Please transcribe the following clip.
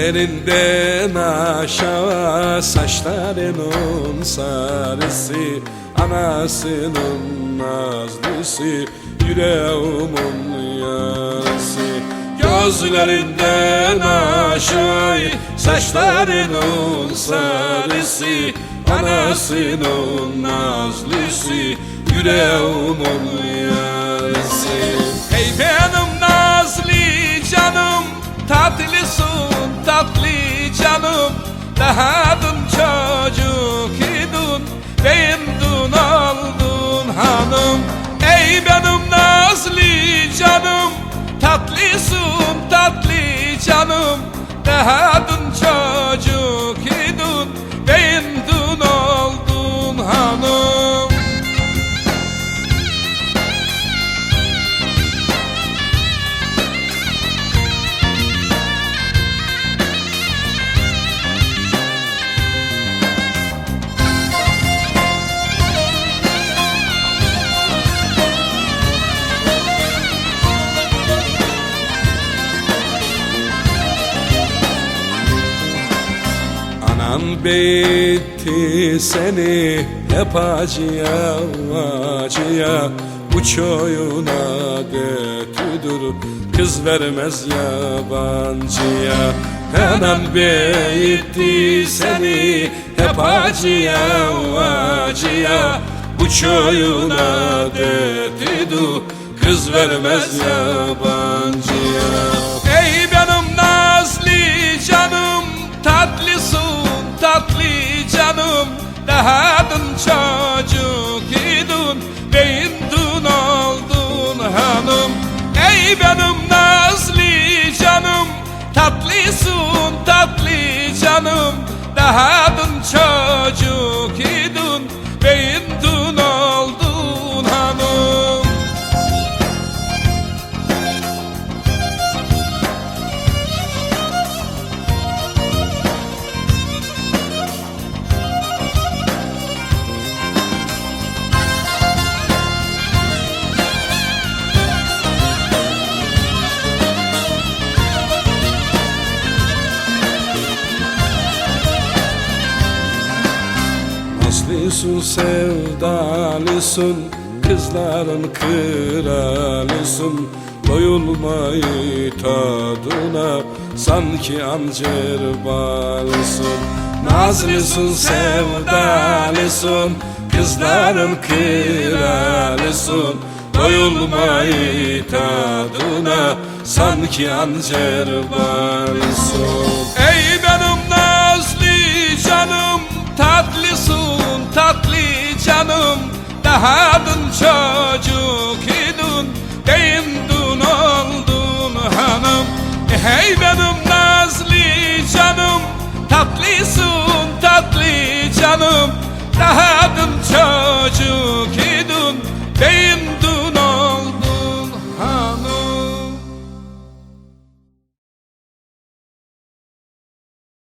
Belinden aşağı saçlarının sarısı, anasının nazlısı, yüreğimin yarısı. Gözlerinden aşağı saçlarının sarısı, anasının nazlısı, yüreğimin yarısı. Ey benim nazlı canım, tatlısın tatlı canım, daha dün çocuk idin, beğendin oldun hanım. Ey benim nazlı canım, tatlısın tatlı canım, daha dün çocuk idin, beğendin oldun hanım. Anan beyti seni hep acıya acıya, bu köyün adetidir, kız vermez yabancıya. Anan beyti seni hep acıya acıya, bu köyün adetidir, kız vermez yabancıya. Ey benim nazlı canım, tatlısın tatlı canım, daha dün çocuk idin, beğendin oldun hanım. Ey benim nazlı canım, tatlısın tatlı canım, daha dün çocuk idin, beğendin oldun hanım. Naslısın sevdalısın, kızların kralısın, doyulmayı tadına sanki ancer balısın. Nazlısın sevdalısın, kızların kralısın, doyulmayı tadına sanki ancer balısın. Ey benim nazlı canım, tatlısın tatlı canım, daha dün çocuk idin, beğendin oldun hanım. Hey benim nazlı canım, tatlısın tatlı canım, daha dün çocuk idin, beğendin